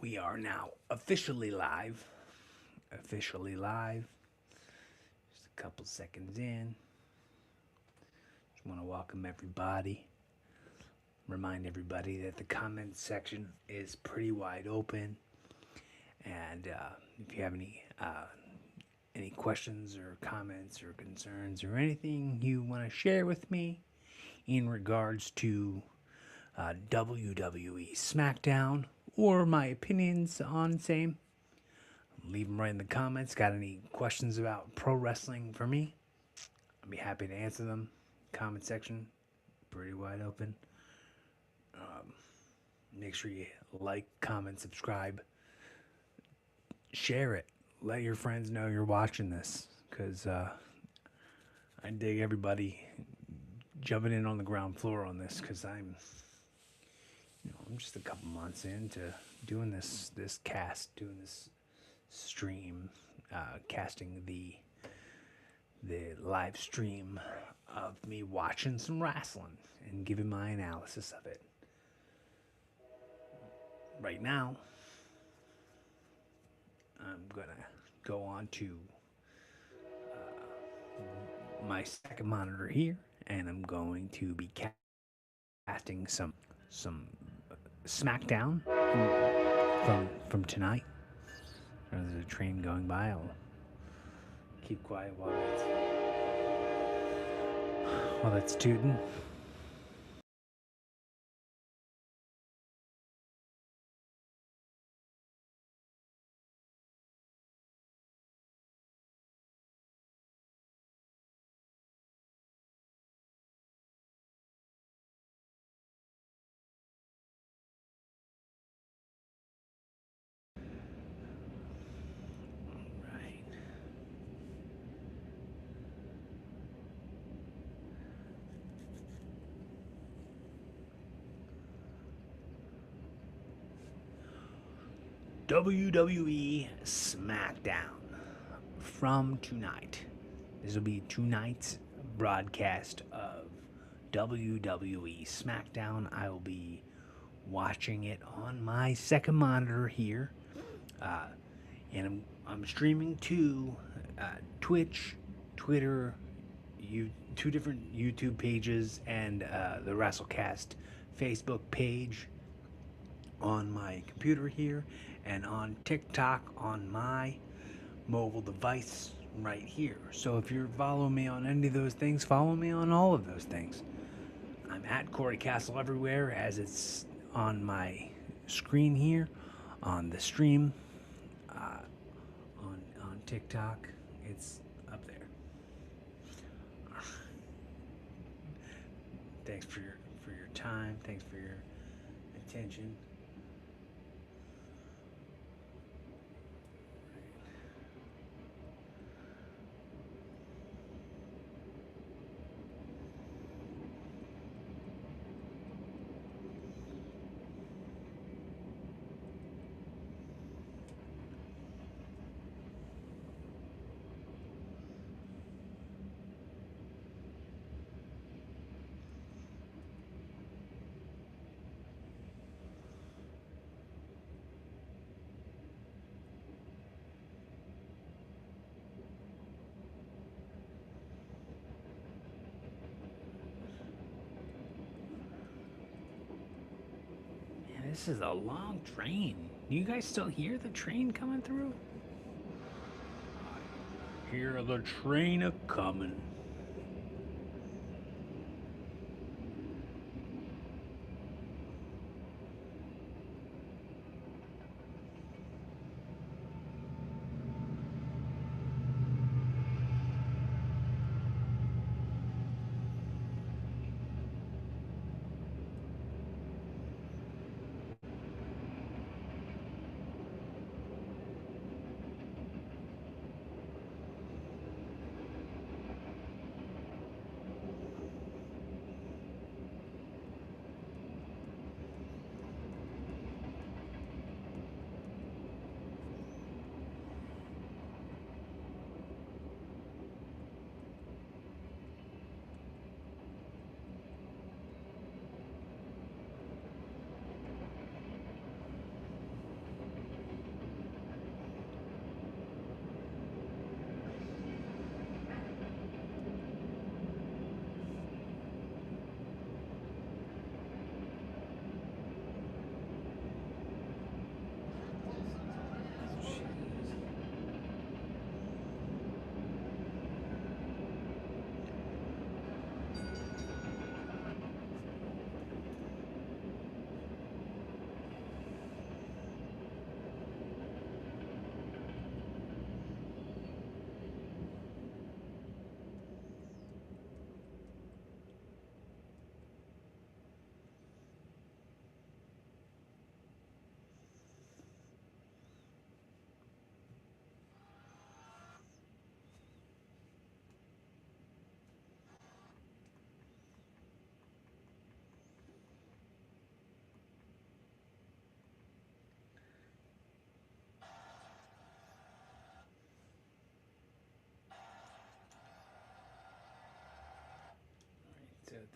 We are now officially live. Officially live. Just a couple seconds in. Just want to welcome everybody. Remind everybody that the comment section is pretty wide open. And if you have any questions or comments or concerns or anything you want to share with me in regards to WWE SmackDown or my opinions on same, leave them right in the comments. Got any questions about pro wrestling for me? I'd be happy to answer them. Comment section, pretty wide open. Make sure you like, comment, subscribe, share it. Let your friends know you're watching this, because I dig everybody jumping in on the ground floor on this, because I'm just a couple months into doing this cast, doing this stream, casting the live stream of me watching some wrestling and giving my analysis of it. Right now, I'm gonna go on to my second monitor here, and I'm going to be casting some SmackDown from tonight. There's a train going by. I'll keep quiet while that's tooting. Right. WWE SmackDown from tonight. This will be tonight's broadcast of WWE SmackDown. I will be watching it on my second monitor here, uh, and I'm streaming to Twitch, Twitter, two different YouTube pages, and the Rasslecast Facebook page on my computer here, and on TikTok on my mobile device right here. So if you're following me on any of those things, follow me on all of those things. I'm at Corey Castle everywhere, as it's on my screen here, on the stream, on TikTok. It's up there. Thanks for your time. Thanks for your attention. Man, this is a long train. You guys still hear the train coming through? Hear the train a coming.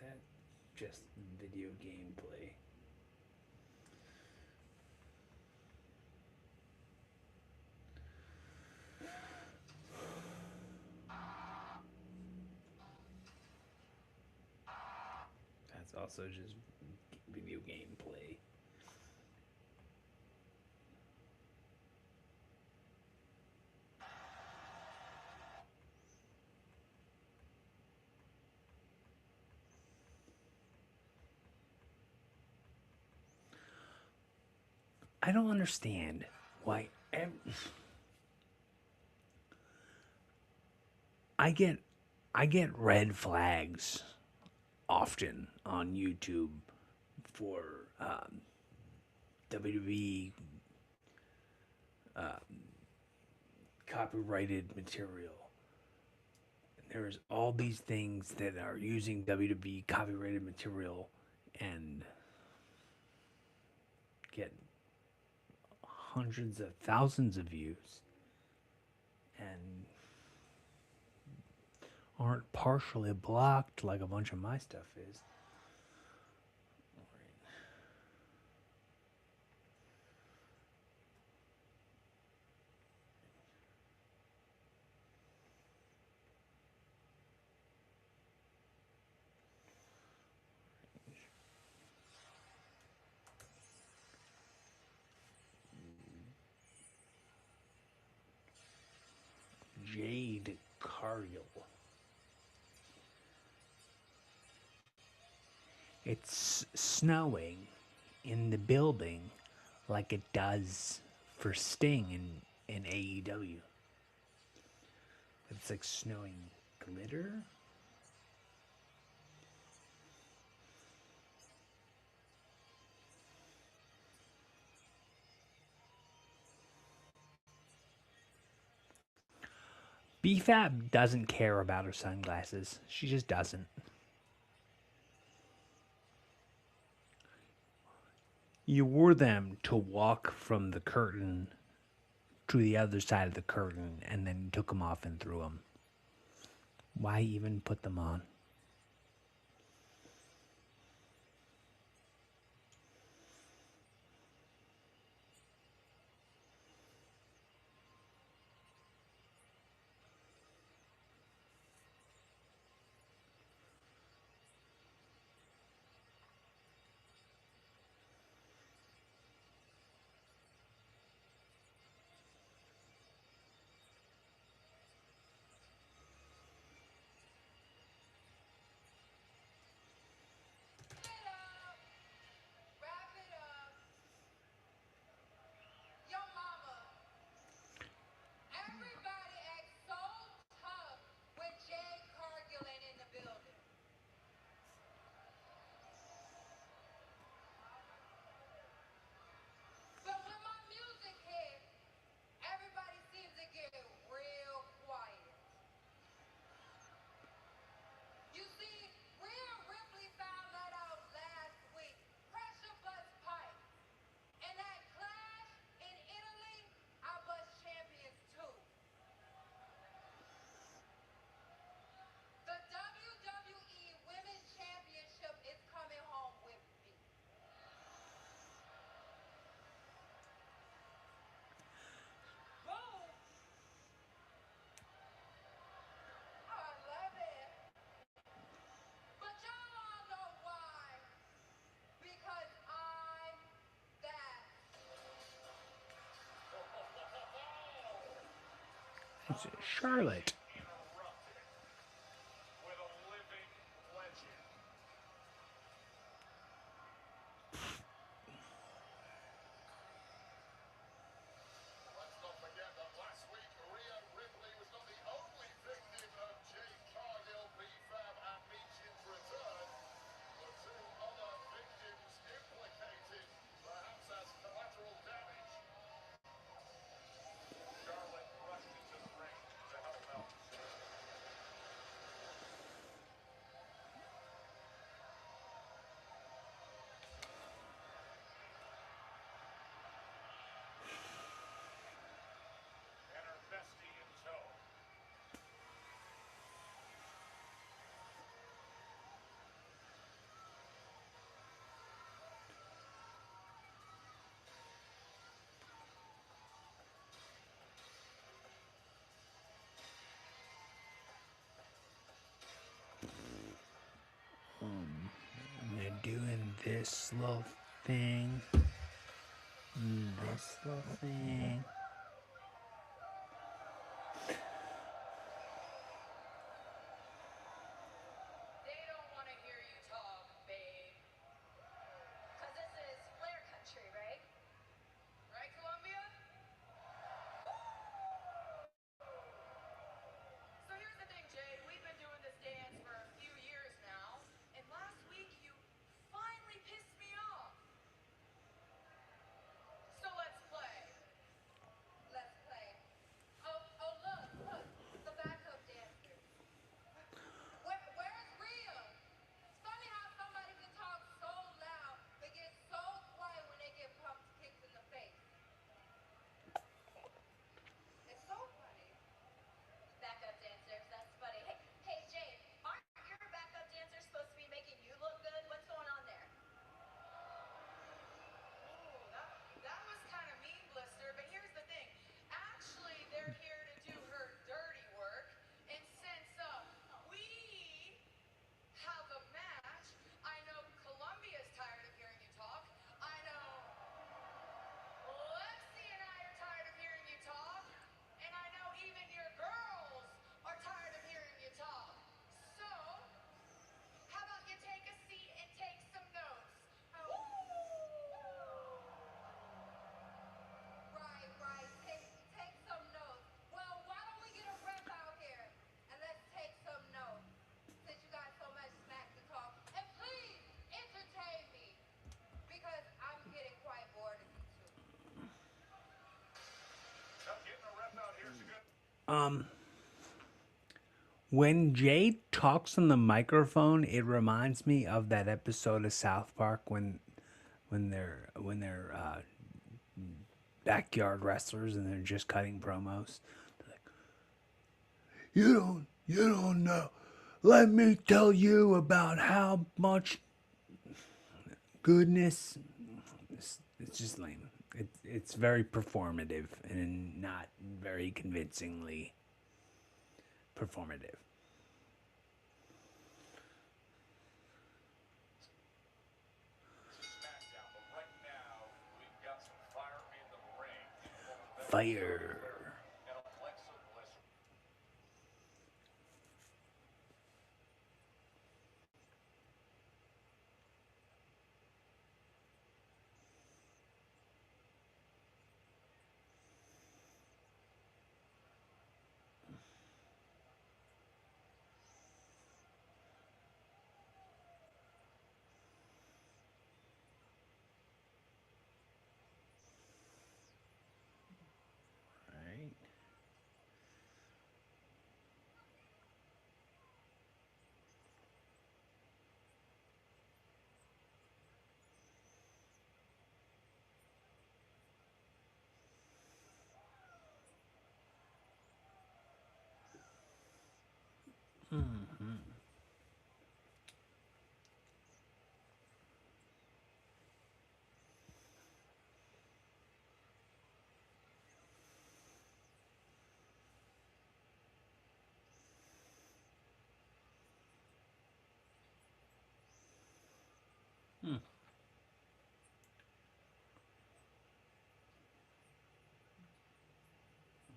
that just video gameplay. That's also just video gameplay. I don't understand why I get I get red flags often on YouTube for WWE copyrighted material. There's all these things that are using WWE copyrighted material and get hundreds of thousands of views and aren't partially blocked like a bunch of my stuff is. Jade Cargill. It's snowing in the building like it does for Sting in AEW. It's like snowing glitter. BFAB doesn't care about her sunglasses. She just doesn't. You wore them to walk from the curtain to the other side of the curtain and then took them off and threw them. Why even put them on? It's Charlotte. this little thing. This little thing. They don't want to hear you talk, babe. Because this is Flair country, right? Right, Columbia? So here's the thing, Jade. We've been doing this dance for a few years now. And last week, you finally pissed me off. So let's play. Let's play. Oh, look. The backup dancers. Where's Rhea? It's funny how somebody can talk so loud, but get so quiet when they get pumped, kicked in the face. It's so funny. Backup dancers, that's funny. Hey, Jade, aren't your backup dancers supposed to be making you look good? What's going on there? Oh, that was kind of mean, Blister, but here's the thing. Actually, they're here to do her dirty work, and since we have a match, I know Columbia's tired of hearing you talk. I know Lexi and I are tired of hearing you talk. And I know even your girls are tired of hearing you talk. So, how about you take a seat and take some notes? Oh. Right. Take some notes. Well, why don't we get a rep out here and let's take some notes since you got so much smack to talk. And please entertain me because I'm getting quite bored of you two. Well, getting a rep out here is a good. When Jade talks on the microphone, it reminds me of that episode of South Park when they're backyard wrestlers and they're just cutting promos. They're like, you don't know. Let me tell you about how much goodness. It's just lame. It's very performative and not very convincingly performative. SmackDown, but right now we've got some fire in the ring. Fire. And Alexa Bliss.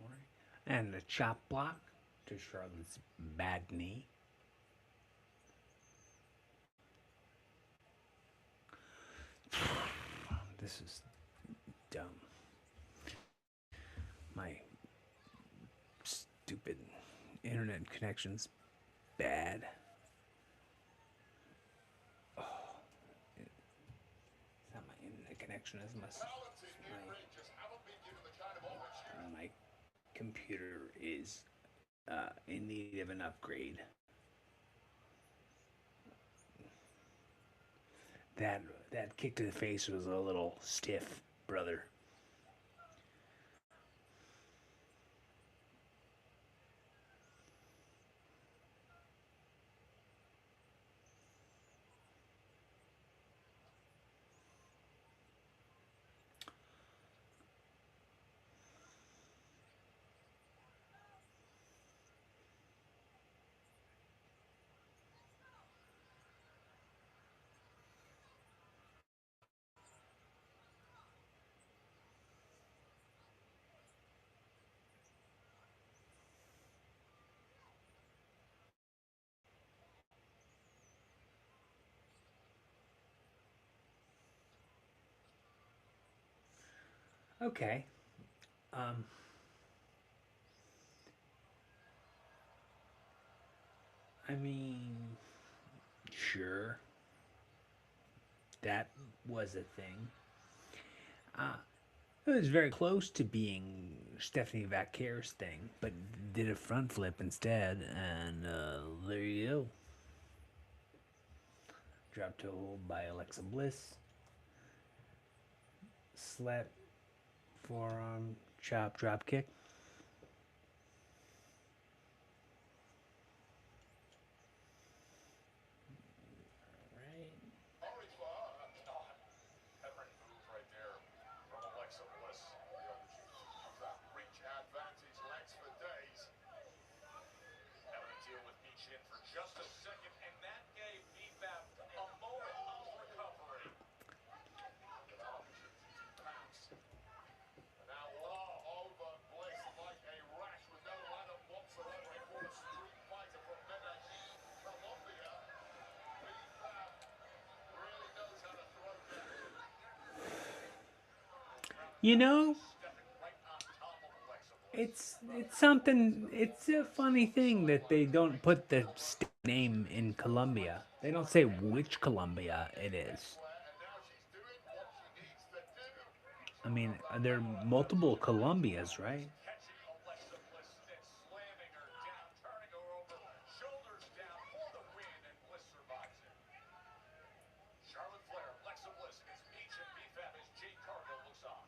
Right. And a chop block to Charlotte's bad knee. This is dumb. My stupid internet connection's bad. It's not my internet connection as much as my computer is in need of an upgrade. That kick to the face was a little stiff, brother. Okay. Um, I mean, sure, that was a thing. Uh, it was very close to being Stephanie Vaccare's thing, but did a front flip instead, and there you go. Drop toe by Alexa Bliss. Slap, forearm, chop, drop kick. Right. Sorry for her. God, head-ready move right there from Alexa Bliss. Be able to use that reach advantage legs for days. Having to deal with Michin for just a second, and that gave BFAB a moment of recovery. Television to pounce. And now law over Bliss like a rash with no let-up whatsoever. A former street fighter from Medellin, Colombia. BFAB really knows how to throw down. You know, Stepping right on top of Alexa Bliss. it's something. It's a funny thing that they don't put the state name in Colombia. They don't say which Colombia it is. And now she's doing what she needs to do. I mean, there are multiple Colombias, right? Catching Alexa Bliss and slamming her down, turning her over, shoulders down for the win, and Bliss survives it. Charlotte Flair, Alexa Bliss against Peach and BFAB as Jade Cargill looks on.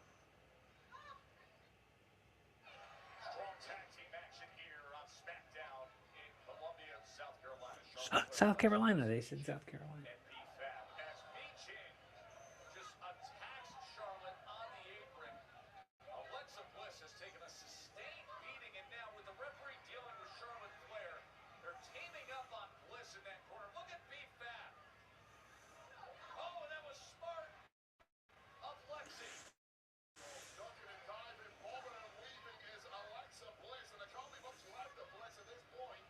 Strong tag team action here on SmackDown in Columbia, South Carolina. Charlotte Flair South Carolina. They said South Carolina. and BFAB as Michin just attacks Charlotte on the apron. Alexa Bliss has taken a sustained beating, and now with the referee dealing with Charlotte Flair, they're teaming up on Bliss in that corner. Look at BFAB. Oh, and that was smart of Lexi. Ducking and diving, bobbing and weaving is Alexa Bliss, and there can't be much left of Bliss at this point.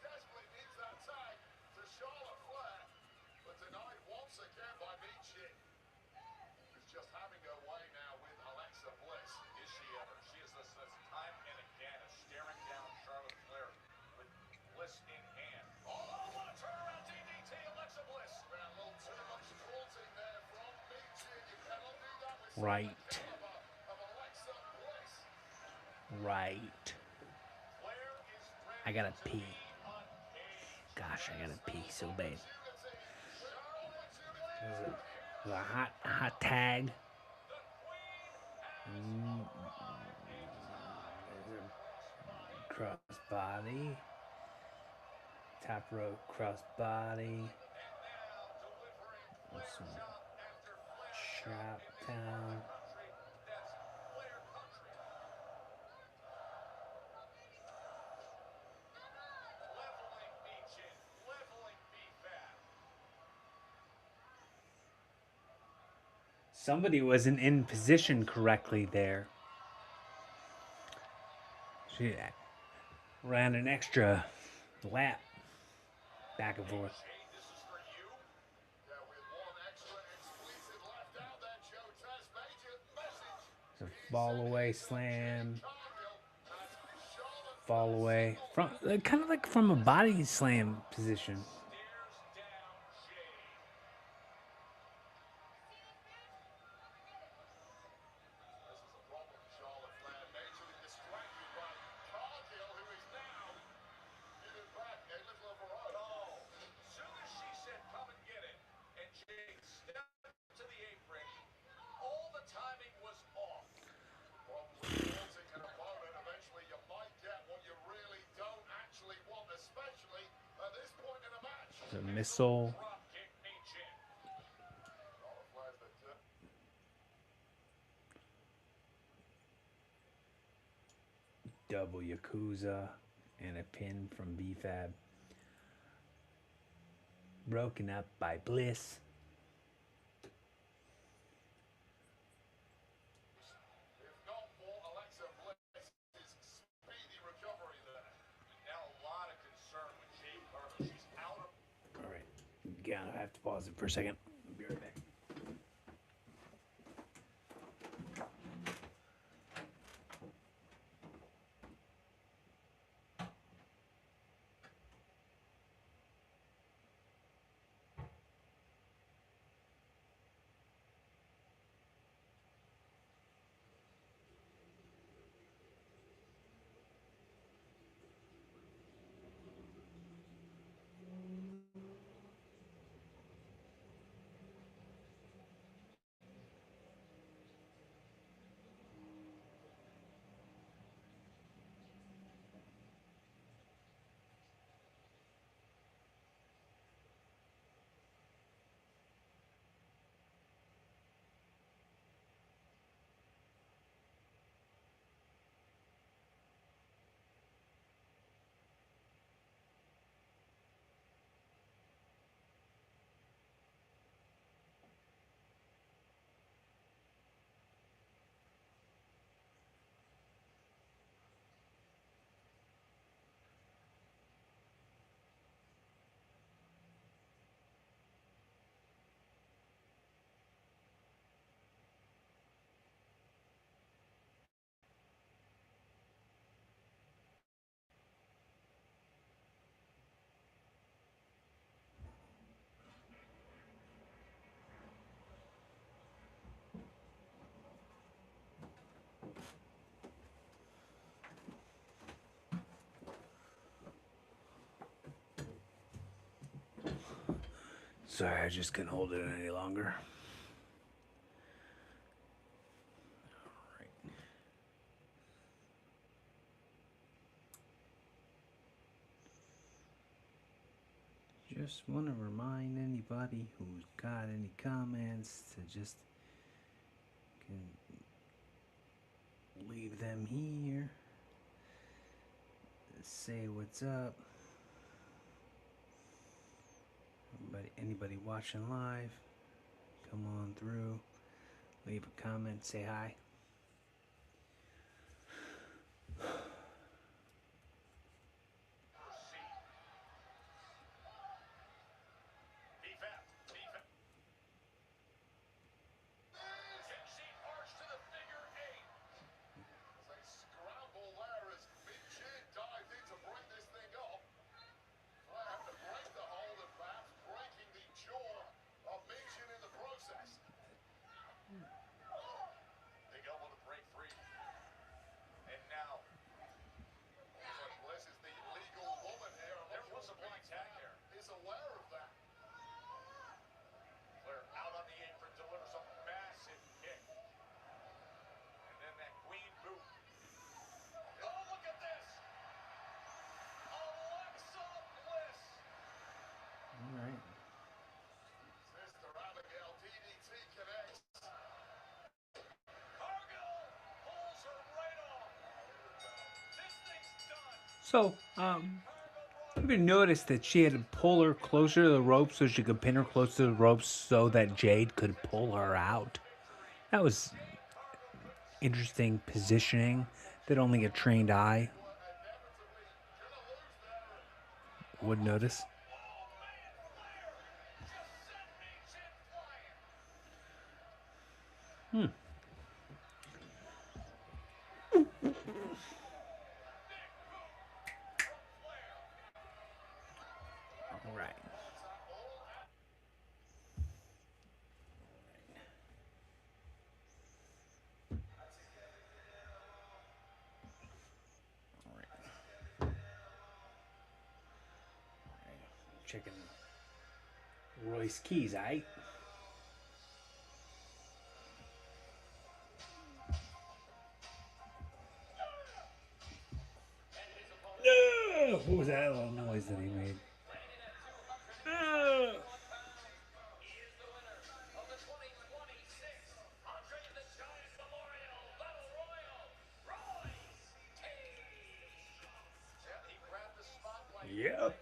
Desperately needs that tag to Charlotte Flair, but denied once again by Michin. Who's just having her way now with Alexa Bliss. Is she ever? She is this time and again is staring down Charlotte Flair with Bliss in hand. Oh, what a turnaround DDT, Alexa Bliss. A little too much taunting there from Michin. You cannot do that with Right. the caliber of Alexa Bliss. Right. Flair is ready I gotta to pee. be uncaged. Gosh, I gotta pee so bad. Opportunity. There's a hot tag. The Queen Mm, there's a crossbody. Top rope crossbody. Some chop down. Somebody wasn't in position correctly there. She ran an extra lap back and forth. So fall away slam. Fall away from kind of like from a body slam position. The missile. Double Yakuza and a pin from BFAB. Broken up by Bliss. All right, yeah, I have to pause it for a second. I'll be right back. sorry, I just couldn't hold it any longer. Just want to remind anybody who's got any comments to just can leave them here. Say what's up. Anybody watching live, come on through. Leave a comment. Say hi. So, have you noticed that she had to pull her closer to the rope so she could pin her close to the ropes so that Jade could pull her out? That was interesting positioning that only a trained eye would notice. All right. Checking Royce Keys, aight? No! What was that little noise that he made? No! Yep.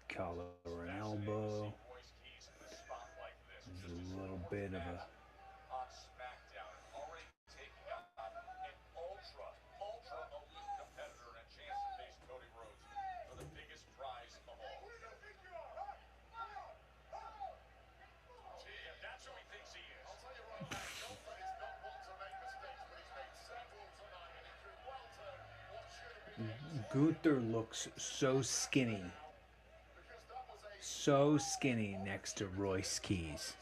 Collar an elbow. There's a little bit of a Gunther looks so skinny. So skinny next to Royce Keys.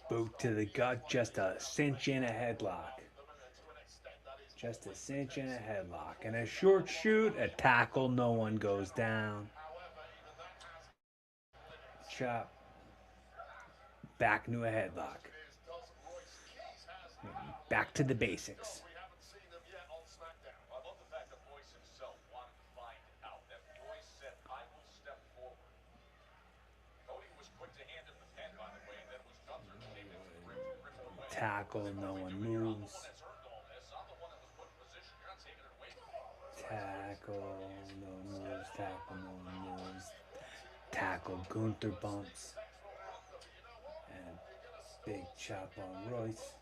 Boot to the gut, just a cinch in a headlock. Just a cinch and a headlock. And a short shoot, a tackle, no one goes down. Chop. Back into a headlock. Back to the basics. I love the fact that Royce himself wanted to find out. That Royce said, I will step forward. Cody was quick to hand him the pen, by the way, and then it was Gunther who came in and ripped it away. Tackle, no one moves. Tackle, no moves. Tackle, no one moves. Tackle, Gunther bumps. And big chop on Royce.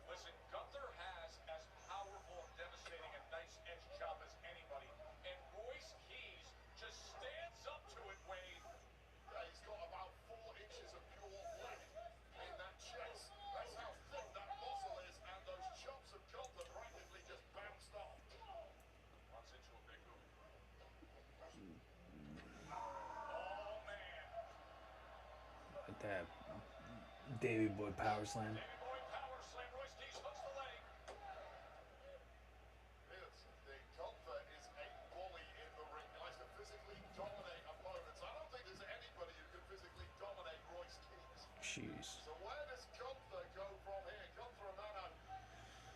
Listen, Gunther has as powerful and devastating a nice edge chop as anybody, and Royce Keys just stands up to it, Wade. Yeah, he's got about 4 inches of pure length in that chest. That's how thick that muscle is, and those chops of Gunther practically just bounced off. Runs into a big move. Oh, man. That Davey Boy power slam. Jeez. So where does Gunther go from here? Gunther, a man I've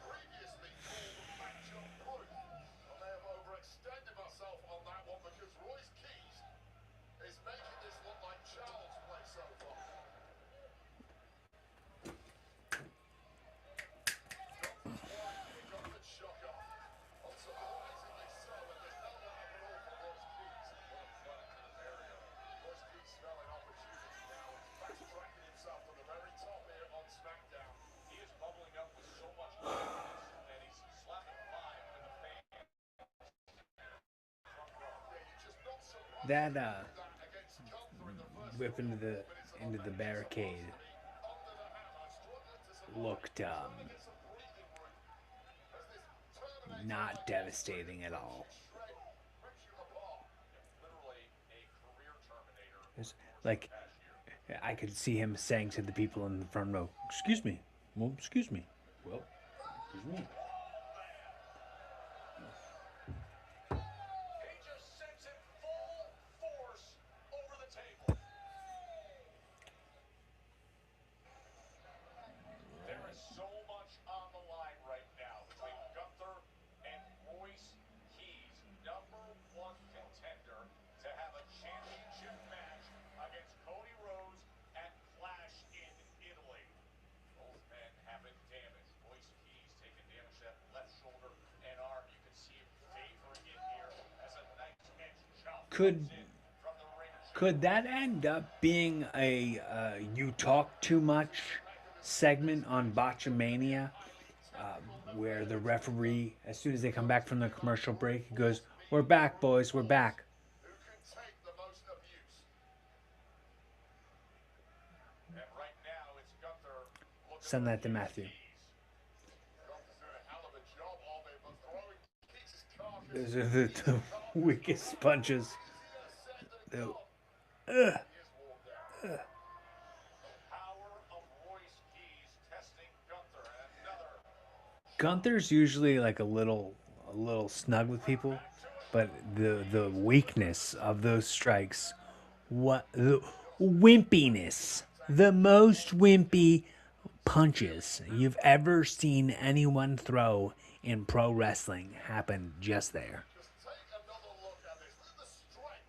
previously called matchup proof. I may have overextended myself on that one because Royce Keys is making this look like child's play so far. Gunther's won, Gunther's shock off. Unsurprisingly so, and there's no doubt at all for Royce Keys. What a fun into the area. Royce Keys smelling opportunity now and fast-tracking himself to the very top here on SmackDown. He is bubbling up with so much confidence, and he's slapping 5 with the fan. That whip into the barricade looked not devastating at all. It's like I could see him saying to the people in the front row, "Excuse me, well, excuse me, well, excuse me." He just sends it full force over the table. There is so much on the line right now between Gunther and Royce Keys, #1 contender to have a championship match against Cody Rhodes at Clash in Italy. Both men have been damaged. Royce Keys taking damage to that left shoulder and arm. You can see him favoring it here as a nice edge chop Could comes in from the ring. could that end up being a you talk too much segment on Botchamania, where the referee, as soon as they come back from the commercial break, he goes, "We're back, boys, we're back." Who can take the most abuse? And right now it's Gunther looking Send that to for Matthew. Keys. Gunther's doing a hell of a job of it, but throwing Keys' carcass Those are the weakest punches. easier said than The- done. Ugh. He is worn down. The power of Royce Keys testing Gunther, and another Gunther's usually like a little snug with people, but the weakness of those strikes, what the wimpiness, the most wimpy punches you've ever seen anyone throw in pro wrestling happen just there. just take another look at this. Look at the strength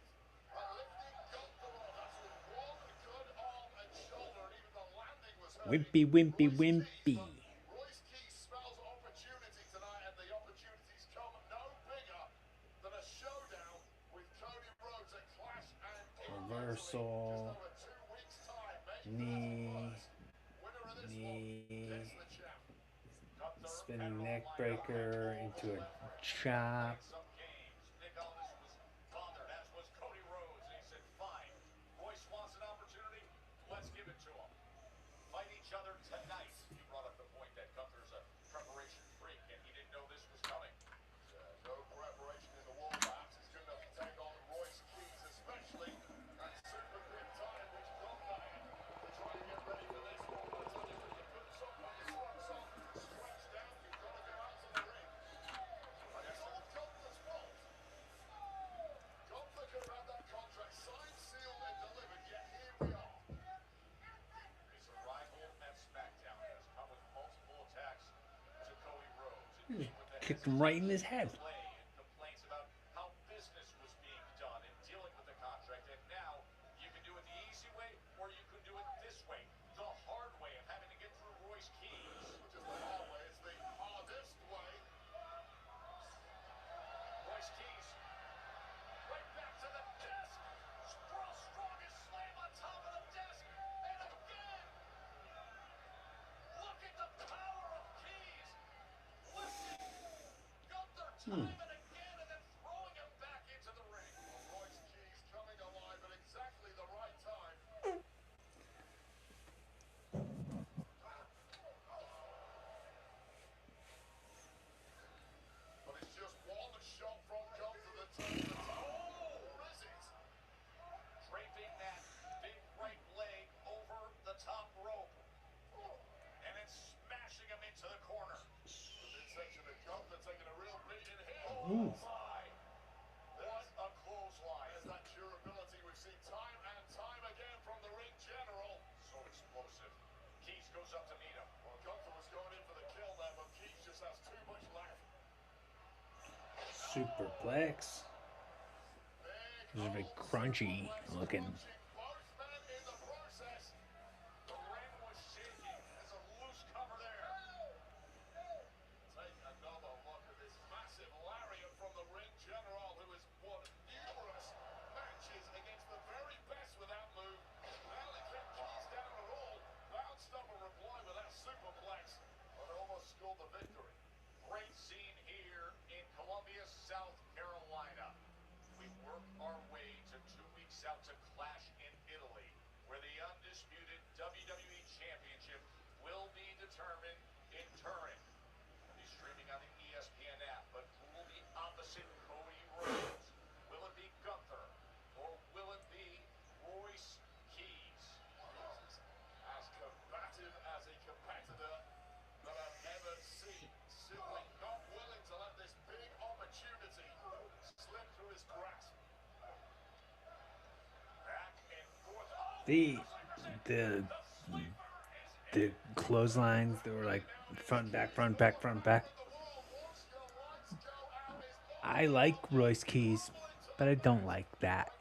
lifting Gunther up. That's with one good arm and shoulder, and even the landing was hurt. Wimpy, wimpy, wimpy. Royce Keys smells opportunity tonight, and the opportunities come no bigger than a showdown with Cody Rhodes at Clash and Reversal. just over 2 weeks' time. Maybe Knee, winner of this knee, one gets the champ. Gunther spinning had neck to line up breaker all into a over. chop. Some games. Nick Aldis was bothered, as was Cody Rhodes, and he said, fine, Royce wants an opportunity, let's give it to him. Fight each other tonight. He brought up the point that Gunther's a preparation freak, and he didn't know this was coming. No preparation in the world, perhaps, is good enough to take on Royce Keys, especially at super quick time, which Gunther had to try and get ready for this one. But I tell you, when you put something on your strong side, Kicked him right in his head. Complaints about how business was being done in dealing with the contract, and now you can do it the easy way, or you can do it this way, the hard way of having to get through Royce Keys. Which is the hard way? It's the hardest way. Royce Keys, right back to the desk. World's strongest slam on top of the desk, and again. Look at the power of Keys, lifting Gunther time and again, and then throwing him back into the ring. Well, Royce Keys coming alive at exactly the right time. But it's just one shot from Gunther that turns the tide. Or is it? Draping that big right leg over the top rope. And then smashing him into the corner. The midsection of Gunther taking a real beating here. Oh my! What a clothesline. There's that durability we've seen time and time again from the ring general. So explosive. Keys goes up to meet him. Well, Gunther was going in for the kill there, but Keys just has too much left. Superplex. This is very crunchy looking. Both men in the process. The ring was shaking. There's a loose cover there. Take another look at this massive lariat from the ring general, who has won numerous matches against the very best with that move. Barely kept Keys down at all. Bounced up a reply with that superplex, but almost scored the victory. Great scene here in Columbia, South Carolina. We work our way to 2 weeks out to Clash in Italy, where the undisputed WWE Championship will be determined in Turin. It'll be streaming on the ESPN app, but who will be opposite Cody Rhodes? Will it be Gunther, or will it be Royce Keys? As combative as a competitor that I've ever seen. Simply not willing to let this big opportunity slip through his grasp. Back and forth. The clotheslines that were like front back, front back, front back. I like Royce Keys, but I don't like that.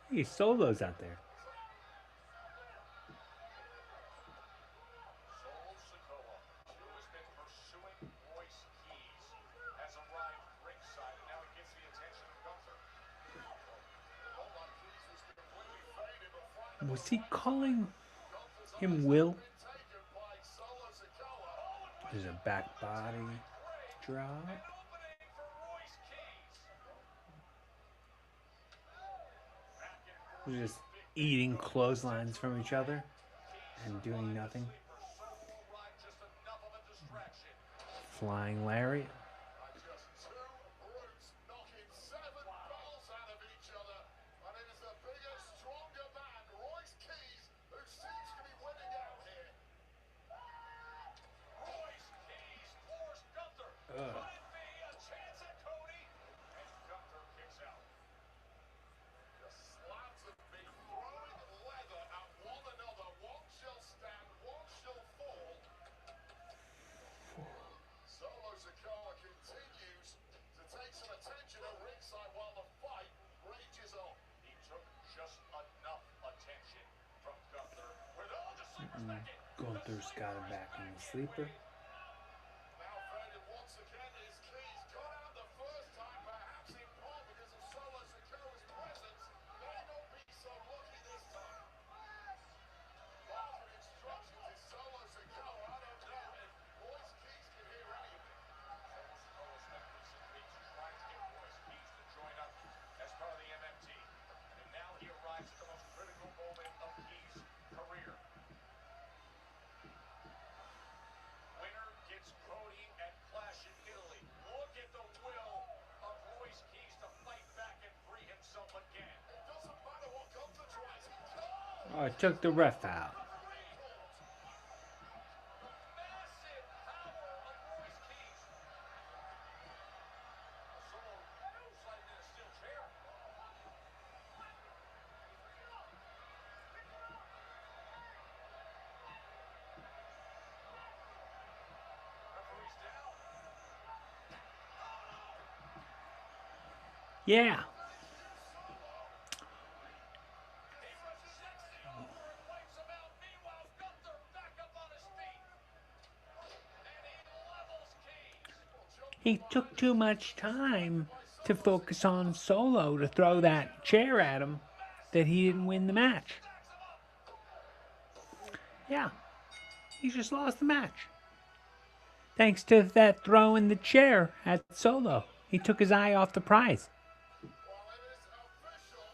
Hey, Solo's out there. Was he calling him Will? There's a back body drop. They're just eating clotheslines from each other and doing nothing. Flying lariat. Gunther's got him back in the sleeper. Oh, I took the ref out. Yeah. He rushes Sexton over and wipes him out. Meanwhile, Gunther back up on his feet. And he levels Keys. He took too much time to focus on Solo to throw that chair at him that he didn't win the match. Yeah. He just lost the match. Thanks to that throw in the chair at Solo. He took his eye off the prize. Well, it is official.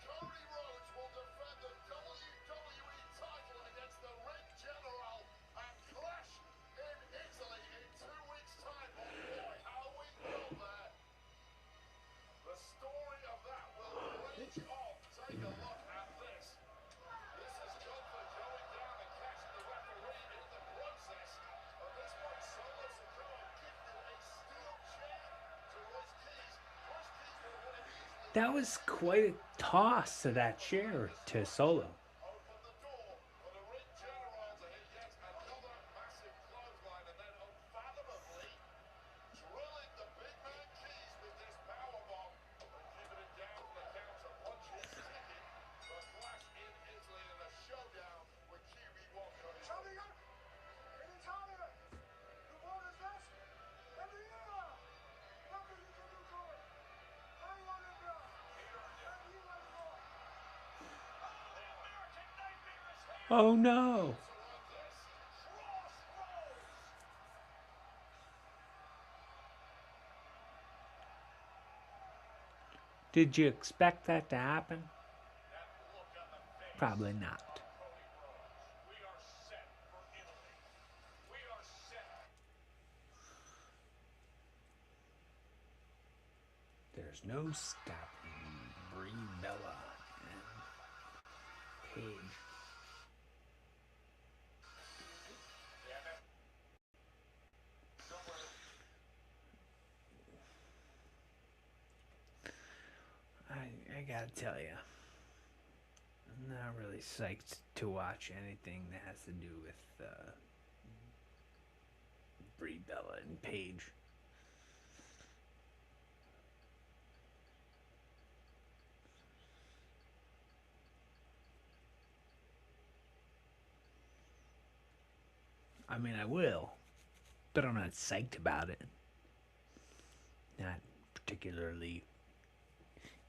Cody Rhodes will defend the WWE title against the Ring General at Clash in Italy in 2 weeks' time. Oh boy, how we go there. The story of that will rage on. Take a look at this. This is Gunther going down and catching the referee in the process. At this point, Solo Sikoa gifted a steel chair to Royce Keys. Royce Keys would have easily That was quite a toss to that chair to Solo. opened the door for the Ring General to hit yet another massive clothesline and then unfathomably drilling the big man Keys with this powerbomb and keeping it down for the counter. Punches ticket for Clash in Italy in a showdown with QB1 Cody Rhodes. In Italia, the one is this, and the year. Nothing you can do to it. I want it now. And you let it go. The American Nightmare is here. Oh no. So on this crossroads. Did you expect that to happen? That look on the face. Probably not. Cody Rhodes. We are set for Italy. We are set. There's no stopping Brie Bella and Paige. I gotta tell you, I'm not really psyched to watch anything that has to do with Brie Bella and Paige. I mean, I will, but I'm not psyched about it. Not particularly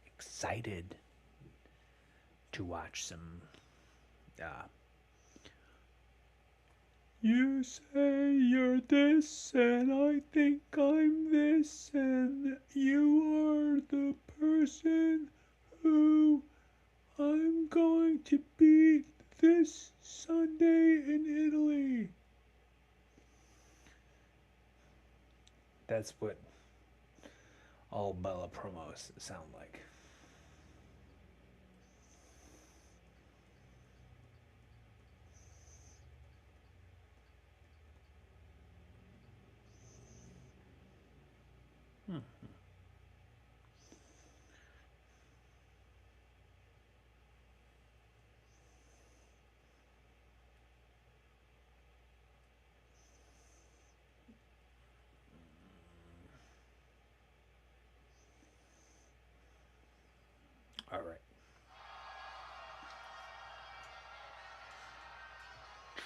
excited to watch some. You say you're this, and I think I'm this, and you are the person who I'm going to beat this Sunday in Italy. That's what all Bella promos sound like. All right.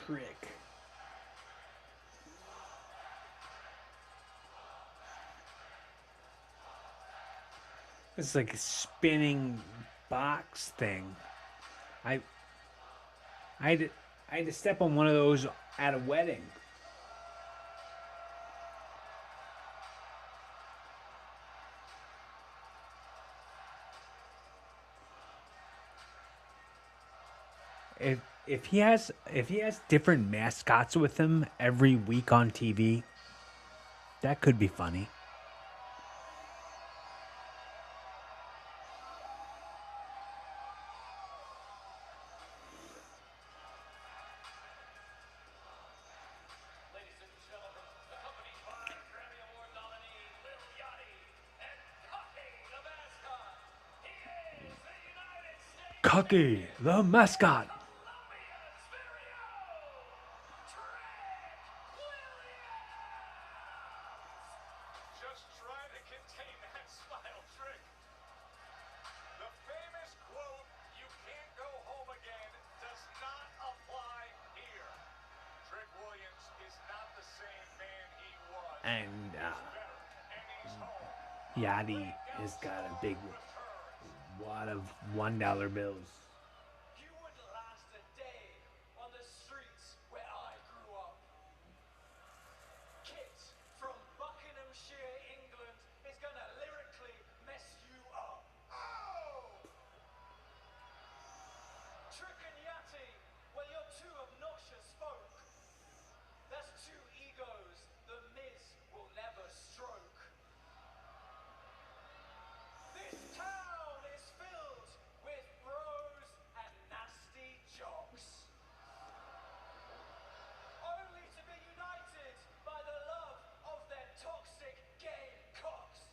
Trick. It's like a spinning box thing. I had to step on one of those at a wedding. If he has different mascots with him every week on TV, that could be funny. Ladies and gentlemen, accompanied by Grammy Award nominee Lil Yachty and Cocky the mascot. He is the United States Cocky, the mascot. Colombia's very own Trick Williams. Just try to contain that smile, Trick. And Yachty has got a big wad of $1 bills. You wouldn't last a day on the streets where I grew up. Kit from Buckinghamshire, England, is gonna lyrically mess you up. Oh! Trick and Yachty, well, you're two obnoxious folk. That's two egos the Miz will never stroke. This town is filled with bros and nasty jocks. Only to be united by the love of their toxic gay cocks.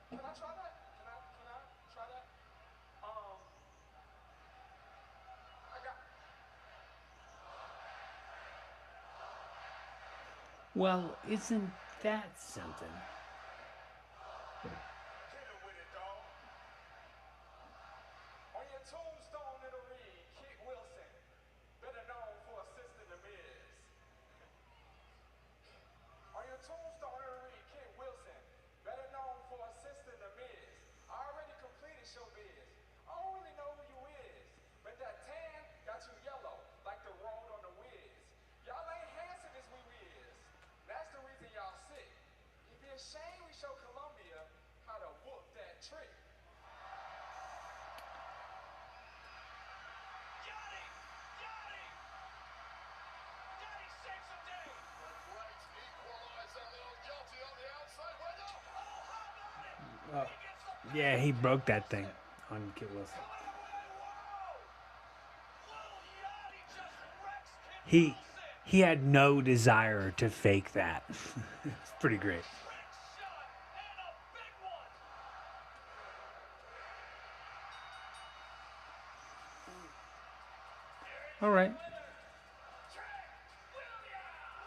Can I try that? Can I try that? I got. Well, isn't that something? Hit him with it, dog. On your tombstone, it'll read Kit Wilson, better known for assisting the Miz. On your tombstone, it'll read Kit Wilson, better known for assisting the Miz. I already completed showbiz. I don't really know who you is, but that tan got you yellow, like the road on the whiz. Y'all ain't handsome as we is. That's the reason y'all sick. It'd be a shame we show Columbia how to whoop that trick. Yachty! Yachty! Yachty saves the day! A great equalizer, little Yachty on the outside. Wait up! Oh, hard on it! He gets the Yeah, he broke that thing on Kit Wilson. Whoa! Little Yachty just wrecks Kit He Wilson! he had no desire to fake that. It's pretty great. Trick shot and a big one! All right. Trick Williams!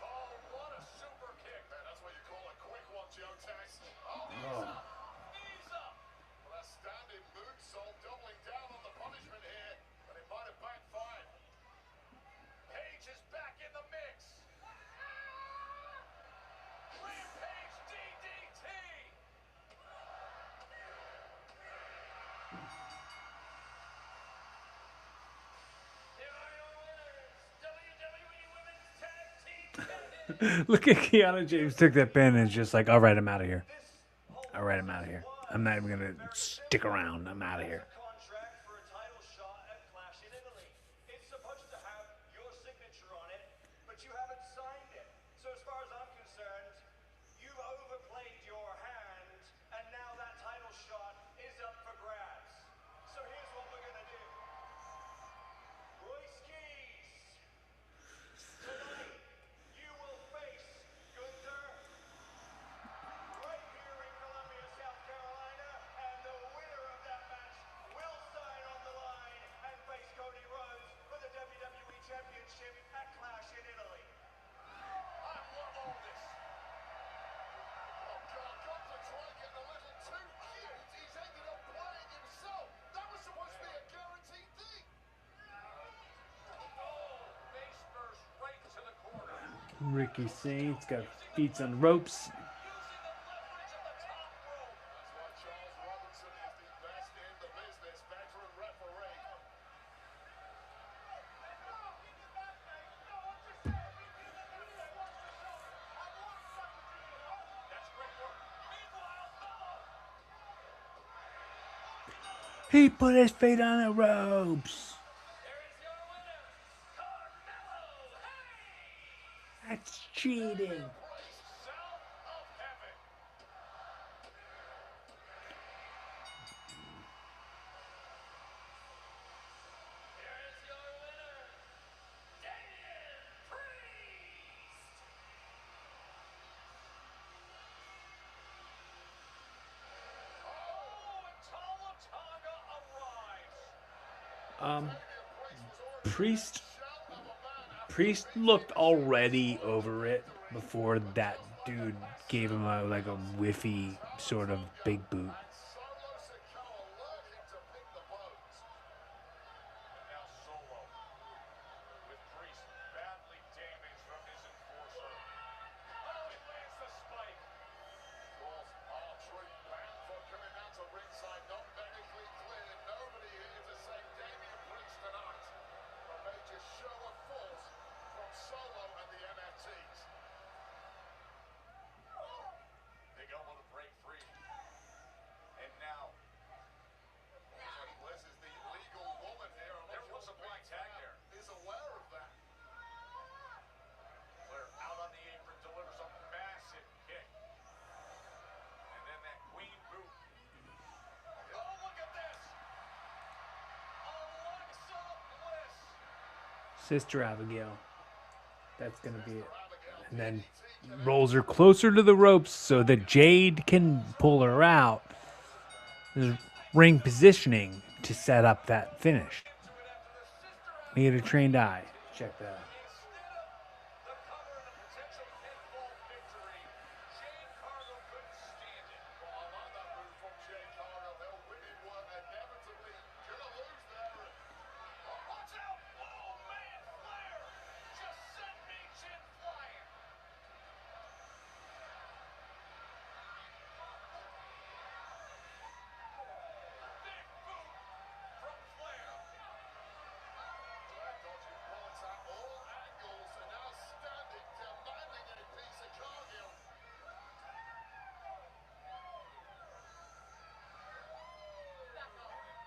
Oh, what a super kick. Man, that's what you call a quick one, Joe Tex. Oh, ease up! Ease up! Well, a standing moonsault doubling down on the punishment here, but it might have backfired. Page is back in the mix. Rampage DDT! Here are your winners, WWE Women's Tag Team Champions. Look at Kiana James took that pin and is just like, all right, I'm out of here. All right, I'm out of here. I'm not even gonna stick around. I'm out of here. Contract for a title shot at Clash in Italy. It's supposed to have your signature on it, but you haven't signed it. So as far as I'm concerned, you've overplayed your hand, and now that title shot is up for grabs. So here's what we're gonna do. Royce Keys, tonight you will face Gunther right here in Columbia, South Carolina, and the winner of that match will sign on the line and face Cody Rhodes for the WWE Championship at Clash in Italy. I love all this. Oh God, Gunther's right getting a little too cute. He's ended up playing himself. That was supposed to be a guaranteed thing. Oh, face first right to the corner. Ricky Saints got feet on ropes. Using the leverage of the top rope. That's why Charles Robinson is the best in the business, veteran referee. That's great work. Meanwhile, He put his feet on the ropes. there is your winner, Carmelo Hayes. That's cheating. Place south of heaven. Here is your winner, Damian Priest. Oh, and Tama Tonga arrives. Priest looked already over it before that dude gave him a whiffy sort of big boot. Solo Sister Abigail. That's going to be it. And then rolls her closer to the ropes so that Jade can pull her out. There's ring positioning to set up that finish. Need a trained eye. Check that out. The cover and a potential pinfall victory. Jade Cargill couldn't stand it. Well, I like that move from Jay Cargill. Her winning work inevitably gonna lose there. Watch out! Oh, man, Flair just sent me chin flying. Big boot from Flair. Flair dodging bullets at all angles and now standing, demanding a piece of Cargill.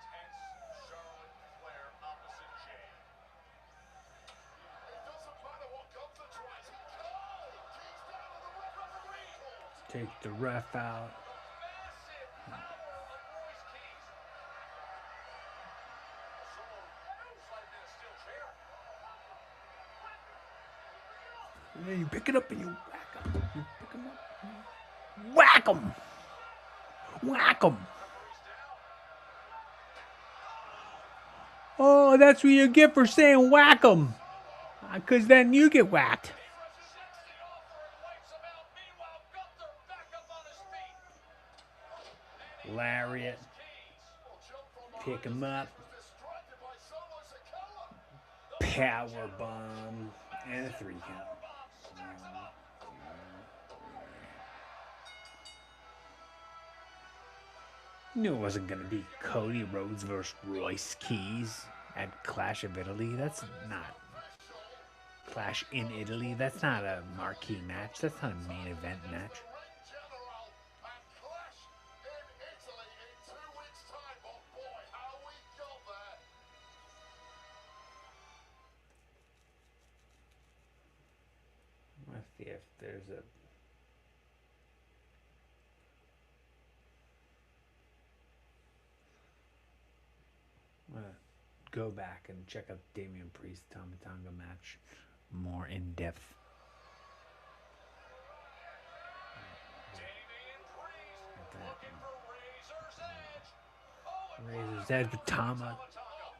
Intense Charlotte Flair opposite Jade. It doesn't matter what Gunther tries. He can't. Keys down on the referee. Take the ref out. Massive power of Royce Keys. Solo sliding in a steel chair. And then you pick it up and you whack them. You pick them up. Whack them. Whack them. Oh, that's what you get for saying whack them. Because then you get whacked. Checks the offer and wipes him out. Meanwhile, Gunther back up on his feet. Lariat. Keys. Pick him up. Distracted by Solo Sikoa. Power bomb. And a 3 count. Knew it wasn't going to be Cody Rhodes versus Royce Keys at Clash of Italy. That's not Clash in Italy. That's not a marquee match. That's not a main event match. Ring General and Clash in Italy in 2 weeks' time. Oh boy, how we got there. Let's see if there's a. I'm gonna go back and check out Damian Priest Tama Tonga match more in depth. Damian Priest At that. looking for Razor's Edge. Oh, and Razor's Edge with Tama. Oh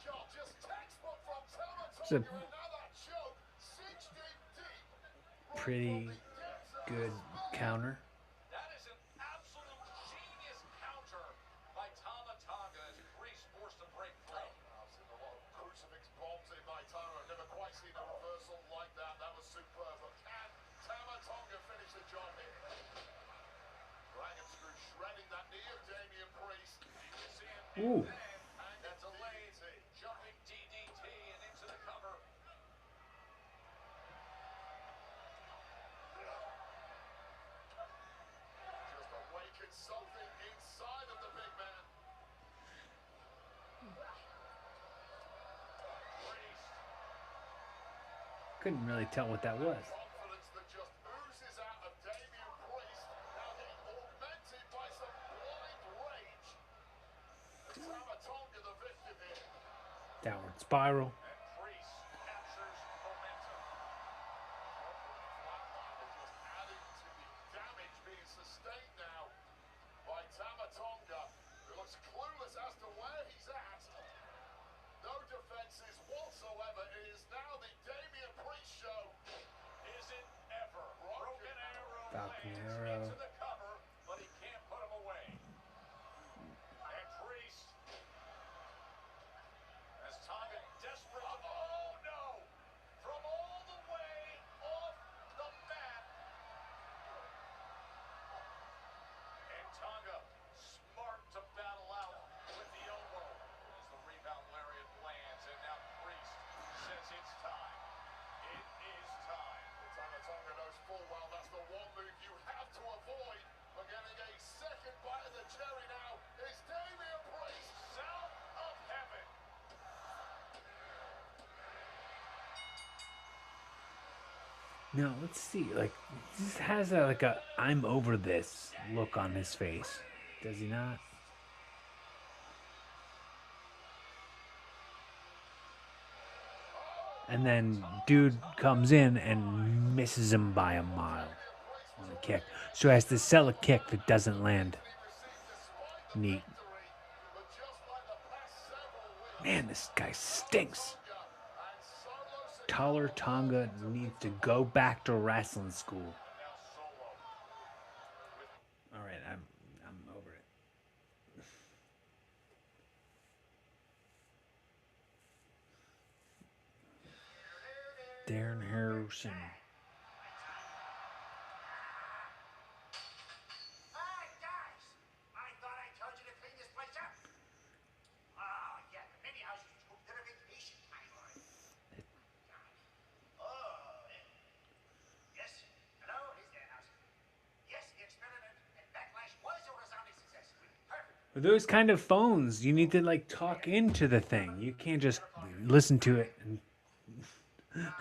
God, just textbook from Tama It's a Tonga. And now that choke cinched in deep. pretty good counter. that is an absolute genius counter by Tama Tonga as Priest forced to break free. I've seen a lot of crucifix bombs in my time. I've never quite seen a reversal like that. That was superb. But can Tama Tonga finish the job here? Dragon screw shredding that knee of Damian Priest. You can see him Ooh. and a delayed jumping DDT and into the cover. Just awakened something inside of the big man. Priest. Couldn't really tell what that was. Confidence that just oozes out of Damian Priest. Now getting augmented by some blind rage. Tama Tonga the victim here. Downward spiral. And Priest captures momentum. Flatliner just adding to the damage being sustained now by Tama Tonga, who looks clueless as to where he's at. No defenses whatsoever. It is now the Damian Priest show. Is it ever? Broken arrow Falcon lands arrow. into the cover, but he can't put him away. And Priest, as Tonga desperate to... Oh, no! From all the way off the mat. And Tonga, smart to battle out with the elbow. As the rebound lariat lands, and now Priest says it's time. It is time. Tama Tonga knows full well that's the one move you have to avoid. But getting a second bite of the cherry now is Damian Priest. South of heaven. Now let's see. Like this has like a "I'm over this" look on his face. Does he not? And then dude comes in and misses him by a mile on a kick. So he has to sell a kick that doesn't land. Neat. Man, this guy stinks. Taller Tonga needs to go back to wrestling school. All right, I'm over it. Darren Harrison. Hi, guys! I thought I told you to clean this place up. Oh, yeah, the mini house is too little vacation time on. God. Oh, yes. Hello, is there a house? Yes, the experiment and backlash was a resounding success. Perfect. With those kind of phones, you need to like talk into the thing. You can't just listen to it. And Now,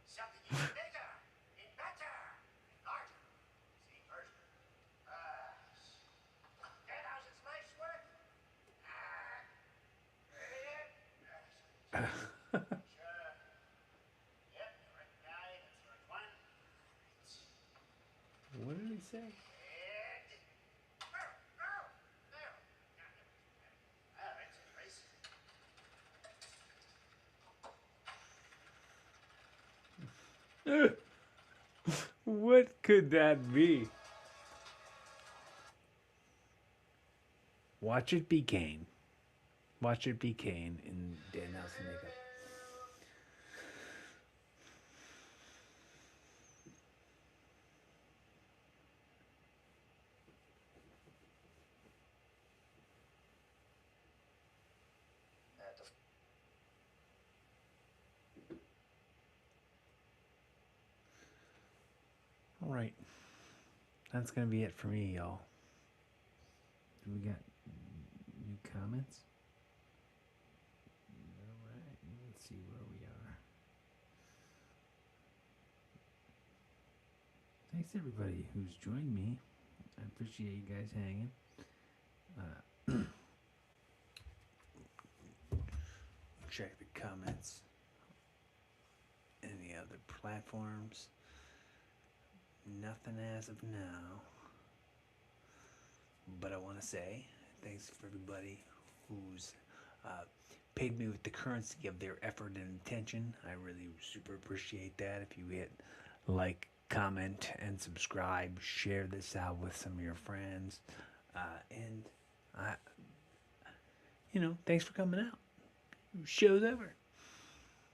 something even bigger, and better, and larger. Same version. 10,000 life's worth. Sure. Yep, the right guy. That's the right one. what did he say? And... There. All right, so race. What could that be? Watch it be Kane. Watch it be Kane in Dan Nelson makeup. All right. That's going to be it for me, y'all. Do we got new comments? All right. Let's see where we are. Thanks, everybody who's joined me. I appreciate you guys hanging. Check the comments. Any other platforms? Nothing as of now. But I want to say thanks for everybody who's paid me with the currency of their effort and attention. I really super appreciate that. If you hit like, comment, and subscribe, share this out with some of your friends. And thanks for coming out. Show's over.